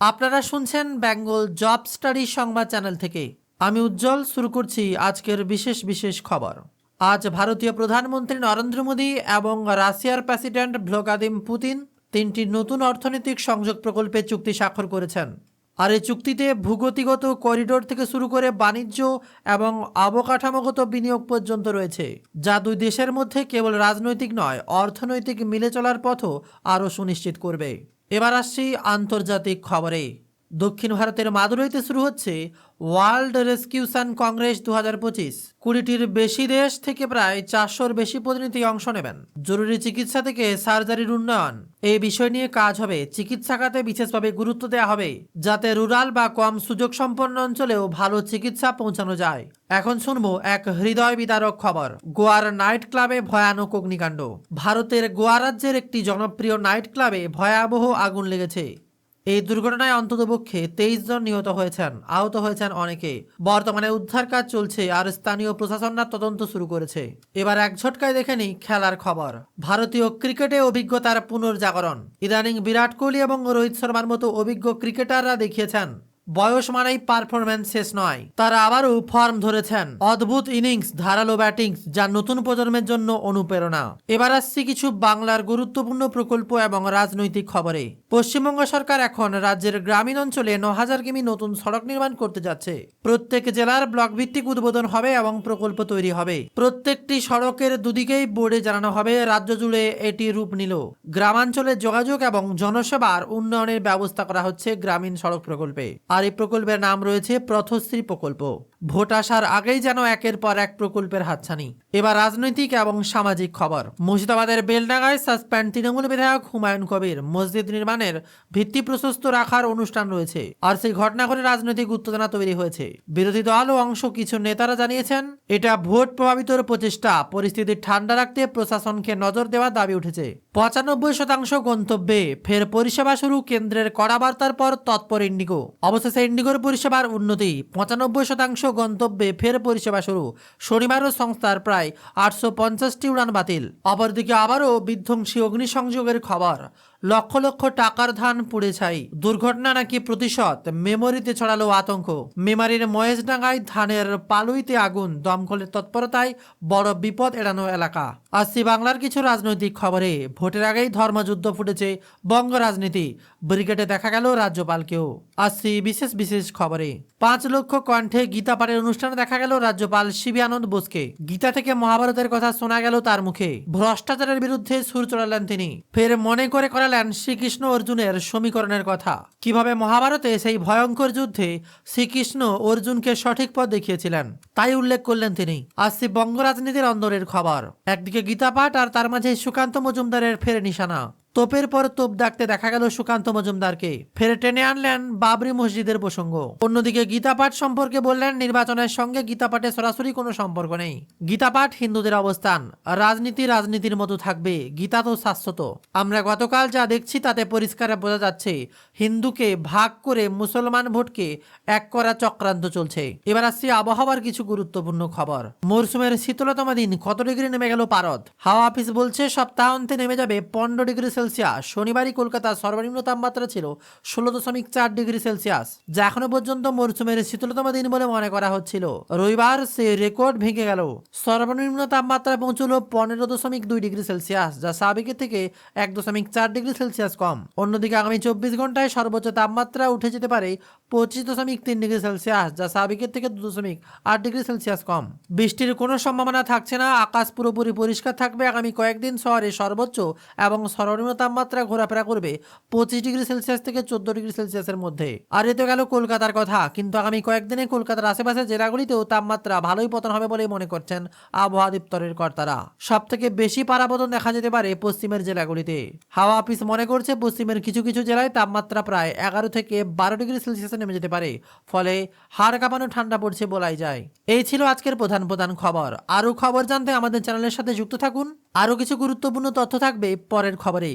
আপনারা শুনছেন Bengal job study সংবাদ চ্যানেল থেকে। আমি উজ্জ্বল শুরু করছি আজকের বিশেষ বিশেষ খবর। আজ ভারতীয় প্রধানমন্ত্রী নরেন্দ্র মোদী এবং রাশিয়ার প্রেসিডেন্ট ভ্লাদিমির পুতিন তিনটি নতুন অর্থনৈতিক সংযোগ প্রকল্পে চুক্তি স্বাক্ষর করেছেন। আর এই চুক্তিতে ভূগতিগত করিডোর থেকে শুরু করে বাণিজ্য এবং অবকাঠামোগত বিনিয়োগ পর্যন্ত রয়েছে, যা দুই দেশের মধ্যে কেবল রাজনৈতিক নয়, অর্থনৈতিক মিলে চলার পথও আরও সুনিশ্চিত করবে। এবার আসছি আন্তর্জাতিক খবরে। দক্ষিণ ভারতের মাদুরাইতে শুরু হচ্ছে ওয়ার্ল্ড রেস্কিউশন কংগ্রেস 2025। 20টির বেশি দেশ থেকে প্রায় 400-র বেশি প্রতিনিধি অংশ নেবেন। জরুরি চিকিৎসা থেকে সার্জারির উন্নয়ন, এই বিষয় নিয়ে কাজ হবে। চিকিৎসা খাতে বিশেষভাবে গুরুত্ব দেওয়া হবে, যাতে রুরাল বা কম সুযোগ সম্পন্ন অঞ্চলেও ভালো চিকিৎসা পৌঁছানো যায়। এখন শুনবো এক হৃদয় বিদারক খবর। গোয়ার নাইট ক্লাবে ভয়ানক অগ্নিকাণ্ড। ভারতের গোয়া রাজ্যের একটি জনপ্রিয় নাইট ক্লাবে ভয়াবহ আগুন লেগেছে। এই দুর্ঘটনায় অন্ততপক্ষে 23 জন নিহত হয়েছেন, আহত হয়েছেন অনেকে। বর্তমানে উদ্ধার কাজ চলছে আর স্থানীয় প্রশাসনরা তদন্ত শুরু করেছে। এবার এক ঝটকায় দেখে নিই খেলার খবর। ভারতীয় ক্রিকেটে অভিজ্ঞতার পুনর্জাগরণ। ইদানিং বিরাট কোহলি এবং রোহিত শর্মার মতো অভিজ্ঞ ক্রিকেটাররা দেখিয়েছেন বয়স মানেই পারফরম্যান্স শেষ নয়। তারা আবারও ফর্ম ধরেছেন। অদ্ভুত ইনিংস, ধারালো ব্যাটিং, যা নতুন প্রজন্মের জন্য অনুপ্রেরণা। এবার আসছি কিছু বাংলার গুরুত্বপূর্ণ প্রকল্প এবং রাজনৈতিক খবরে। পশ্চিমবঙ্গ সরকার এখন রাজ্যের গ্রামীণ অঞ্চলে 9000 কিমি নতুন সড়ক নির্মাণ করতে যাচ্ছে। প্রত্যেক জেলার ব্লক ভিত্তিক উদ্বোধন হবে এবং প্রকল্প তৈরি হবে। প্রত্যেকটি সড়কের দুদিকেই বোর্ডে জানানো হবে রাজ্য জুড়ে এটি রূপ নিল। গ্রামাঞ্চলে যোগাযোগ এবং জনসেবার উন্নয়নের ব্যবস্থা করা হচ্ছে গ্রামীণ সড়ক প্রকল্পে। আর এই প্রকল্পের নাম রয়েছে পথশ্রী প্রকল্প। ভোট আসার আগেই যেন একের পর এক প্রকল্পের হাতছানি। এবার রাজনৈতিক এবং সামাজিক খবর। মুর্শিদাবাদের বেলডাঙ্গায় সাসপেন্ড তৃণমূল বিধায়ক হুমায়ুন কবির। মসজিদ নির্মাণের ভিত্তি প্রশস্ত রাখার অনুষ্ঠান রয়েছে, আর সেই ঘটনা ঘটে রাজনৈতিক উত্তেজনা তৈরি হয়েছে। বিরোধী দল ও অংশ কিছু নেতারা জানিয়েছেন এটা ভোট প্রভাবিত প্রচেষ্টা। পরিস্থিতি ঠান্ডা রাখতে প্রশাসনকে নজর দেওয়ার দাবি উঠেছে। 95% গন্তব্যে ফের পরিষেবা শুরু। কেন্দ্রের কড়া বার্তার পর তৎপর ইন্ডিগো। অবশেষে ইন্ডিগোর পরিষেবার উন্নতি। 95% গন্তব্যে ফের পরিষেবা শুরু। শনিবারও সংস্থার প্রায় 850টি উড়ান বাতিল। অপরদিকে আবারও বিধ্বংসী অগ্নিসংযোগের খবর। লক্ষ লক্ষ টাকার ধান পুড়ে ছাই। দুর্ঘটনা নাকি প্রতিশোধ, মেমোরিতে ছড়ালো আতঙ্ক। মেমারির মহেশডাঙ্গায় ধানের পালুইতে আগুন। দমকলের তৎপরতায় বড় বিপদ এড়ানো এলাকা। আসছি বাংলার কিছু রাজনৈতিক খবরে। ভোটের আগেই ধর্মযুদ্ধ ফুটেছে বঙ্গ রাজনীতি। ব্রিগেডে দেখা গেল রাজ্যপালকেও। আসছি বিশেষ বিশেষ খবরে। 5 লক্ষ কণ্ঠে গীতা পাঠের অনুষ্ঠানে দেখা গেল রাজ্যপাল শিবি আনন্দ বোসকে। গীতা থেকে মহাভারতের কথা শোনা গেল তার মুখে। ভ্রষ্টাচারের বিরুদ্ধে সুর চড়ালেন তিনি। ফের মনে করে করালেন শ্রীকৃষ্ণ অর্জুনের সমীকরণের কথা। কিভাবে মহাভারতে সেই ভয়ঙ্কর যুদ্ধে শ্রীকৃষ্ণ অর্জুনকে সঠিক পথ দেখিয়েছিলেন, তাই উল্লেখ করলেন তিনি। আসছি বঙ্গ রাজনীতির অন্দরের খবর। একদিকে গীতা পাঠ আর তার মাঝে সুকান্ত মজুমদারের ফের নিশানা। তোপের পর তোপ ডাকতে দেখা গেল সুকান্ত মজুমদারকে। ফের টেনে আনলেন বাবরি মসজিদের প্রসঙ্গ। অন্যদিকে গীতা পাঠ সম্পর্কে বললেন নির্বাচনের সঙ্গে গীতা পাঠের সরাসরি কোনো সম্পর্ক নেই। গীতা পাঠ হিন্দুদের অবস্থান। রাজনীতি রাজনীতির মতো থাকবে, গীতা তো শাশ্বত। আমরা গতকাল যা দেখছি তাতে পরিষ্কার বোঝা যাচ্ছে হিন্দুকে ভাগ করে মুসলমান ভোটকে এক করা চক্রান্ত চলছে। এবার আসছি আবহাওয়ার কিছু গুরুত্বপূর্ণ খবর। মরশুমের শীতলতম দিন কত ডিগ্রি নেমে গেল পারদ। হাওয়া অফিস বলছে সপ্তাহান্তে নেমে যাবে 15 ডিগ্রি সেলসিয়াস। শনিবারই কলকাতার সর্বনিম্ন তাপমাত্রা ছিল 16.4 ডিগ্রি সেলসিয়াস, যা এখনো পর্যন্ত মরশুমের শীতলতম দিন বলে মনে করা হচ্ছিল। রবিবার সে রেকর্ড ভেঙে গেল। সর্বনিম্ন তাপমাত্রা পৌঁছল 15.2 ডিগ্রি সেলসিয়াস, যা স্বাভাবিকের থেকে 1.4 ডিগ্রি সেলসিয়াস কম। অন্যদিকে আগামী 24 ঘন্টায় সর্বোচ্চ তাপমাত্রা উঠে যেতে পারে 25.3 ডিগ্রি সেলসিয়াস, যা স্বাভাবিকের থেকে 2.8 ডিগ্রি সেলসিয়াস কম। বৃষ্টির কোনো সম্ভাবনা থাকছে না। আকাশ পুরোপুরি পরিষ্কার থাকবে। আগামী কয়েকদিন শহরে সর্বোচ্চ এবং সর্বনিম্ন তাপমাত্রা ঘোরাফেরা করবে 25 ডিগ্রি সেলসিয়াস থেকে 14 ডিগ্রি সেলসিয়াসের মধ্যে। আর এ তো গেল কলকাতার কথা, কিন্তু আগামী কয়েকদিনে কলকাতার আশেপাশে জেলাগুলিতেও তাপমাত্রা ভালোই পতন হবে বলে মনে করছেন আবহাওয়া দপ্তরের কর্তারা। সব থেকে বেশি পারাবদন দেখা যেতে পারে পশ্চিমের জেলাগুলিতে। হাওয়া অফিস মনে করছে পশ্চিমের কিছু কিছু জেলায় তাপমাত্রা প্রায় 11 থেকে 12 ডিগ্রি সেলসিয়াসে নেমে যেতে পারে। ফলে হাড় কাঁপানো ঠান্ডা পড়ছে বলাই যায়। এই ছিল আজকের প্রধান প্রধান খবর। আরও খবর জানতে আমাদের চ্যানেলের সাথে যুক্ত থাকুন। আরও কিছু গুরুত্বপূর্ণ তথ্য থাকবে পরের খবরে।